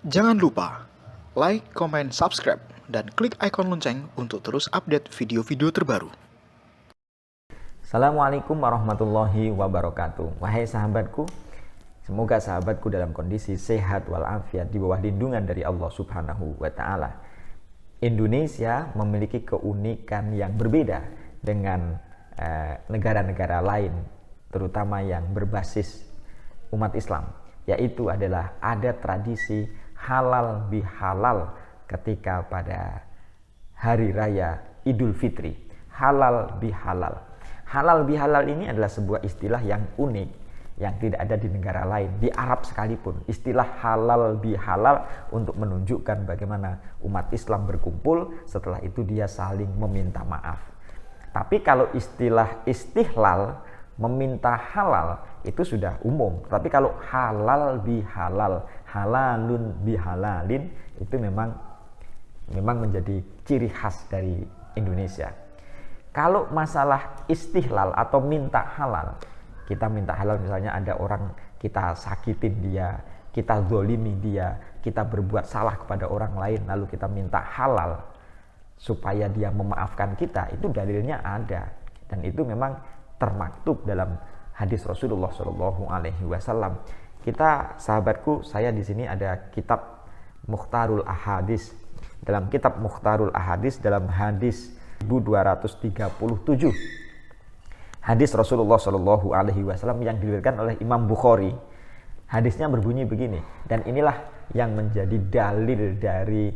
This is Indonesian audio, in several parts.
Jangan lupa like, comment, subscribe, dan klik ikon lonceng untuk terus update video-video terbaru. Assalamualaikum warahmatullahi wabarakatuh. Wahai sahabatku, semoga sahabatku dalam kondisi sehat walafiat di bawah lindungan dari Allah Subhanahu wa Ta'ala. Indonesia memiliki keunikan yang berbeda dengan negara-negara lain, terutama yang berbasis umat Islam, yaitu adalah ada tradisi halal bihalal ketika pada hari raya Idul Fitri. Halal bihalal. Halal bihalal ini adalah sebuah istilah yang unik, yang tidak ada di negara lain, di Arab sekalipun. Istilah halal bihalal untuk menunjukkan bagaimana umat Islam berkumpul, setelah itu dia saling meminta maaf. Tapi kalau istilah istihlal, meminta halal, itu sudah umum. Tapi kalau halal bihalal, halalun bihalalin, itu memang menjadi ciri khas dari Indonesia. Kalau masalah istihlal atau minta halal, kita minta halal misalnya ada orang kita sakitin dia, kita zolimi dia, kita berbuat salah kepada orang lain, lalu kita minta halal supaya dia memaafkan kita, itu dalilnya ada. Dan itu memang termaktub dalam hadis Rasulullah Shallallahu Alaihi Wasallam. Kita, sahabatku, saya di sini ada kitab Mukhtarul Ahadis. Dalam kitab Mukhtarul Ahadis, dalam hadis 1237, hadis Rasulullah Shallallahu Alaihi Wasallam yang diriwayatkan oleh Imam Bukhari. Hadisnya berbunyi begini, dan inilah yang menjadi dalil dari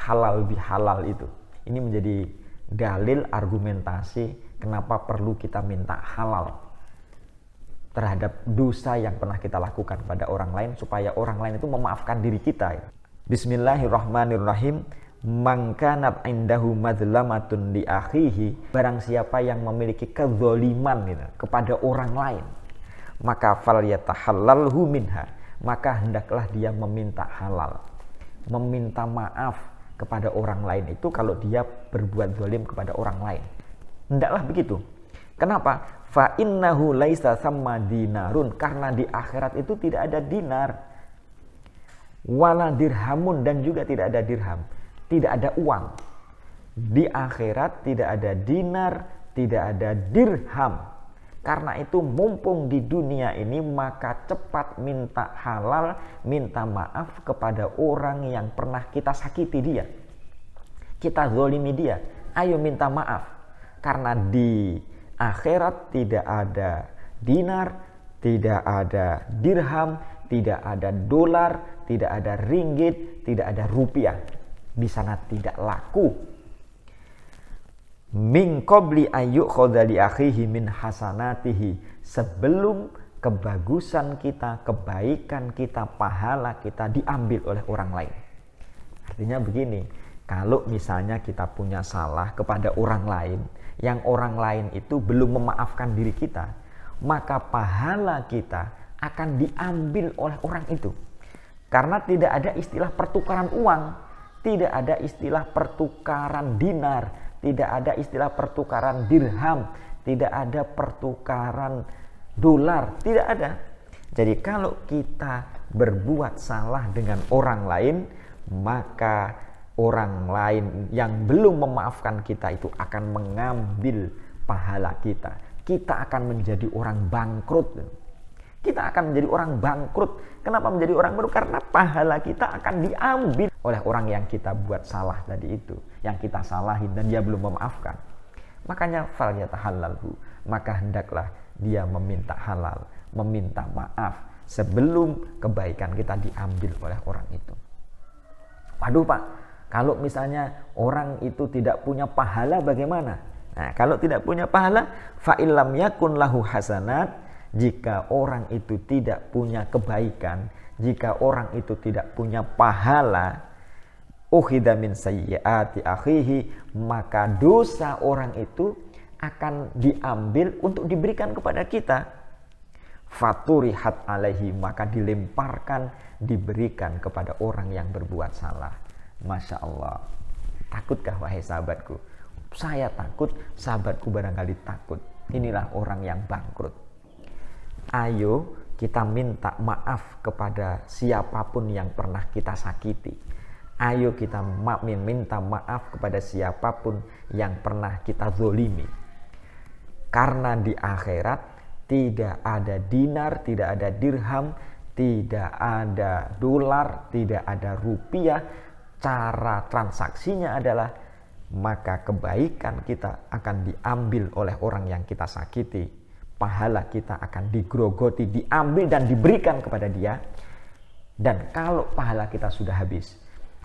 halal bihalal itu. Ini menjadi dalil argumentasi kenapa perlu kita minta halal terhadap dosa yang pernah kita lakukan pada orang lain, supaya orang lain itu memaafkan diri kita. Bismillahirrahmanirrahim. Man kanat indahu madlamatun li akhihi, barang siapa yang memiliki kezaliman kepada orang lain, maka falyatahallalhu minha, maka hendaklah dia meminta halal, meminta maaf kepada orang lain itu kalau dia berbuat zalim kepada orang lain. Hendaklah begitu. Kenapa? Fa innahu laisa samma dinarun, karena di akhirat itu tidak ada dinar, wala dirhamun, dan juga tidak ada dirham, tidak ada uang. Di akhirat tidak ada dinar, tidak ada dirham. Karena itu mumpung di dunia ini, maka cepat minta halal, minta maaf kepada orang yang pernah kita sakiti dia, kita zolimi dia. Ayo minta maaf, karena di akhirat tidak ada dinar, tidak ada dirham, tidak ada dolar, tidak ada ringgit, tidak ada rupiah. Di sana tidak laku. Min qabli ayyuk khodali akhihi min hasanatihi, sebelum kebagusan kita, kebaikan kita, pahala kita diambil oleh orang lain. Artinya begini, kalau misalnya kita punya salah kepada orang lain, yang orang lain itu belum memaafkan diri kita, maka pahala kita akan diambil oleh orang itu. Karena tidak ada istilah pertukaran uang, tidak ada istilah pertukaran dinar, tidak ada istilah pertukaran dirham, tidak ada pertukaran dolar, tidak ada. Jadi kalau kita berbuat salah dengan orang lain, maka orang lain yang belum memaafkan kita itu akan mengambil pahala kita. Kita akan menjadi orang bangkrut. Kita akan menjadi orang bangkrut. Kenapa menjadi orang bangkrut? Karena pahala kita akan diambil oleh orang yang kita buat salah tadi itu, yang kita salahin dan dia belum memaafkan. Makanya falyatahallalhu, maka hendaklah dia meminta halal, meminta maaf sebelum kebaikan kita diambil oleh orang itu. Waduh Pak, kalau misalnya orang itu tidak punya pahala bagaimana? Nah, kalau tidak punya pahala, fa illam yakun lahu hasanat, jika orang itu tidak punya kebaikan, jika orang itu tidak punya pahala, ukhidha min sayyiati akhihi, maka dosa orang itu akan diambil untuk diberikan kepada kita. Faturihat alaihi, maka dilemparkan, diberikan kepada orang yang berbuat salah. Masya Allah. Takutkah wahai sahabatku? Saya takut, sahabatku barangkali takut. Inilah orang yang bangkrut. Ayo kita minta maaf kepada siapapun yang pernah kita sakiti. Ayo kita minta maaf kepada siapapun yang pernah kita zolimi. Karena di akhirat tidak ada dinar, tidak ada dirham, tidak ada dolar, tidak ada rupiah. Cara transaksinya adalah maka kebaikan kita akan diambil oleh orang yang kita sakiti. Pahala kita akan digrogoti, diambil dan diberikan kepada dia. Dan kalau pahala kita sudah habis,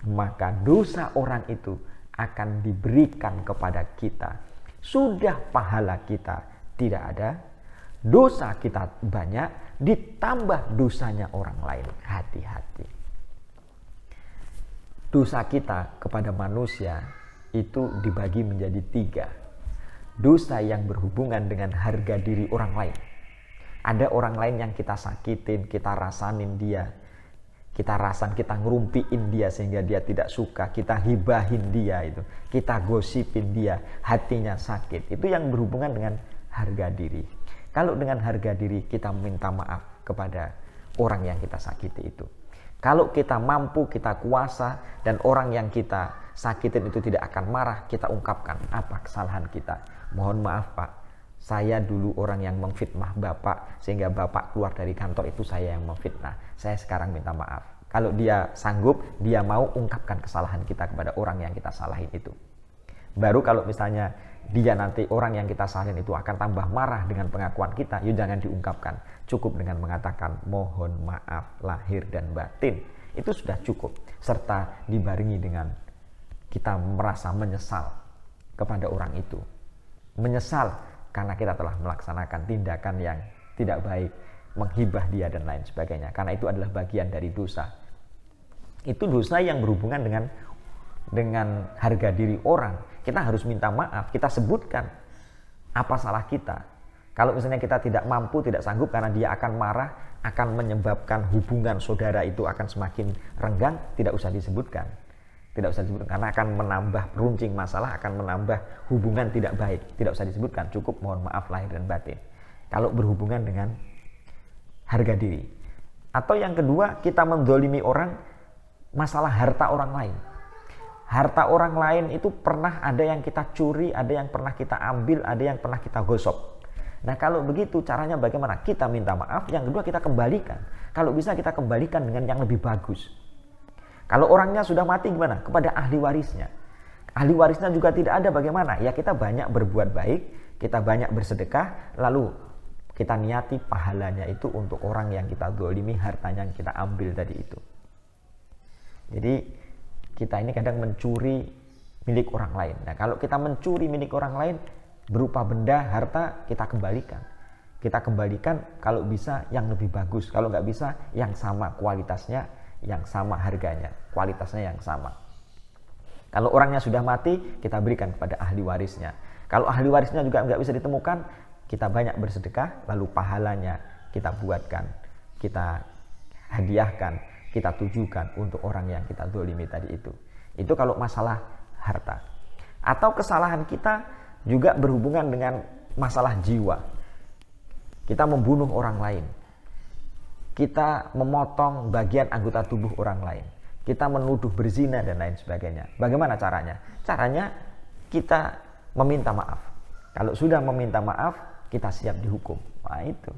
maka dosa orang itu akan diberikan kepada kita. Sudah pahala kita tidak ada, dosa kita banyak, ditambah dosanya orang lain. Hati-hati. Dosa kita kepada manusia itu dibagi menjadi 3. Dosa yang berhubungan dengan harga diri orang lain. Ada orang lain yang kita sakitin, kita rasanin dia, kita ngerumpiin dia sehingga dia tidak suka, kita hibahin dia itu, kita gosipin dia, hatinya sakit. Itu yang berhubungan dengan harga diri. Kalau dengan harga diri kita minta maaf kepada orang yang kita sakiti itu. Kalau kita mampu, kita kuasa, dan orang yang kita sakitin itu tidak akan marah, kita ungkapkan apa kesalahan kita. Mohon maaf Pak, saya dulu orang yang memfitnah Bapak, sehingga Bapak keluar dari kantor itu saya yang memfitnah. Saya sekarang minta maaf. Kalau dia sanggup, dia mau ungkapkan kesalahan kita kepada orang yang kita salahin itu. Baru kalau misalnya dia nanti orang yang kita salahin itu akan tambah marah dengan pengakuan kita, ya jangan diungkapkan. Cukup dengan mengatakan mohon maaf lahir dan batin. Itu sudah cukup. Serta dibarengi dengan kita merasa menyesal kepada orang itu. Menyesal karena kita telah melaksanakan tindakan yang tidak baik, menghibah dia dan lain sebagainya. Karena itu adalah bagian dari dosa. Itu dosa yang berhubungan dengan harga diri orang. Kita harus minta maaf, kita sebutkan apa salah kita. Kalau misalnya kita tidak mampu, tidak sanggup karena dia akan marah, akan menyebabkan hubungan saudara itu akan semakin renggang, tidak usah disebutkan. Tidak usah disebutkan karena akan menambah runcing masalah, akan menambah hubungan tidak baik. Tidak usah disebutkan, cukup mohon maaf lahir dan batin. Kalau berhubungan dengan harga diri. Atau yang kedua, kita menzalimi orang, masalah harta orang lain. Harta orang lain itu pernah ada yang kita curi, ada yang pernah kita ambil, ada yang pernah kita gosok. Nah kalau begitu caranya bagaimana? Kita minta maaf, yang kedua kita kembalikan. Kalau bisa kita kembalikan dengan yang lebih bagus. Kalau orangnya sudah mati gimana? Kepada ahli warisnya. Ahli warisnya juga tidak ada bagaimana? Ya kita banyak berbuat baik, kita banyak bersedekah, lalu kita niati pahalanya itu untuk orang yang kita zalimi, hartanya yang kita ambil tadi itu. Jadi kita ini kadang mencuri milik orang lain. Nah kalau kita mencuri milik orang lain berupa benda, harta, kita kembalikan. Kita kembalikan kalau bisa yang lebih bagus. Kalau nggak bisa yang sama kualitasnya, yang sama harganya, kualitasnya yang sama. Kalau orangnya sudah mati, kita berikan kepada ahli warisnya. Kalau ahli warisnya juga nggak bisa ditemukan, kita banyak bersedekah, lalu pahalanya kita buatkan, kita hadiahkan, kita tujukan untuk orang yang kita zalimi tadi itu. Itu kalau masalah harta. Atau kesalahan kita juga berhubungan dengan masalah jiwa. Kita membunuh orang lain. Kita memotong bagian anggota tubuh orang lain. Kita menuduh berzina dan lain sebagainya. Bagaimana caranya? Caranya kita meminta maaf. Kalau sudah meminta maaf, kita siap dihukum. Nah itu.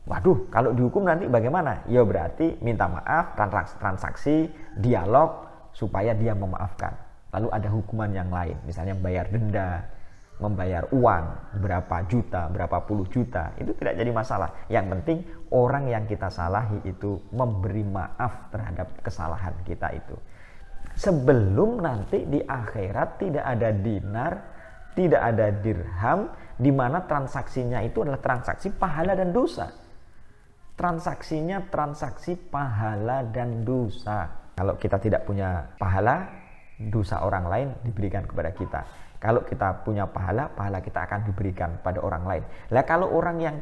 Waduh, kalau dihukum nanti bagaimana? Ya berarti minta maaf, transaksi, dialog, supaya dia memaafkan. Lalu ada hukuman yang lain, misalnya membayar denda, membayar uang berapa juta, berapa puluh juta, itu tidak jadi masalah. Yang penting orang yang kita salahi itu memberi maaf terhadap kesalahan kita itu. Sebelum nanti di akhirat tidak ada dinar, tidak ada dirham, di mana transaksinya itu adalah transaksi pahala dan dosa. Transaksinya transaksi pahala dan dosa. Kalau kita tidak punya pahala, dosa orang lain diberikan kepada kita. Kalau kita punya pahala, pahala kita akan diberikan pada orang lain. Lah kalau orang yang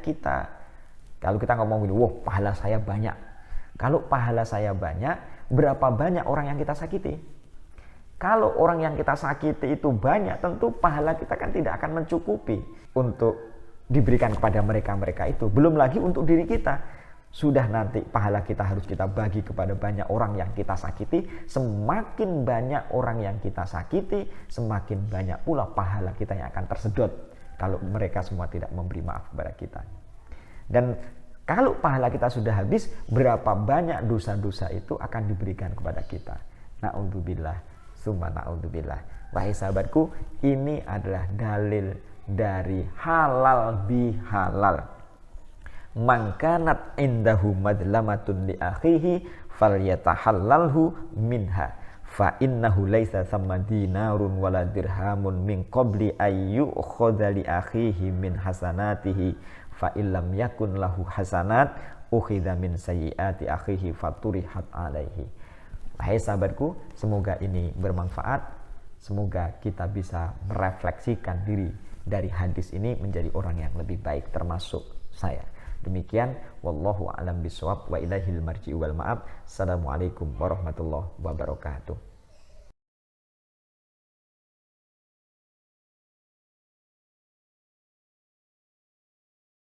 kalau kita ngomong gini, wah pahala saya banyak. Kalau pahala saya banyak, berapa banyak orang yang kita sakiti? Kalau orang yang kita sakiti itu banyak, tentu pahala kita kan tidak akan mencukupi untuk diberikan kepada mereka-mereka itu. Belum lagi untuk diri kita. Sudah nanti pahala kita harus kita bagi kepada banyak orang yang kita sakiti. Semakin banyak orang yang kita sakiti, semakin banyak pula pahala kita yang akan tersedot kalau mereka semua tidak memberi maaf kepada kita. Dan kalau pahala kita sudah habis, berapa banyak dosa-dosa itu akan diberikan kepada kita. Na'udzubillah, summa na'udzubillah. Wahai sahabatku, ini adalah dalil dari halal bihalal. Mangkanat indahu madlamatun li akhihi falyatahallalhu minha fa innahu laisa thamma dinarun wala dirhamun min qabli ayyu khadha li akhihi min hasanatihi fa illam yakun lahu hasanat ukhidha min sayyiati akhihi faturihat alaihi. Hai sahabatku, semoga ini bermanfaat. Semoga kita bisa merefleksikan diri dari hadis ini menjadi orang yang lebih baik, termasuk saya. Demikian, wallahu a'lam bishawab wa ilaihil marji'u wal ma'ab. Assalamualaikum warahmatullahi wabarakatuh.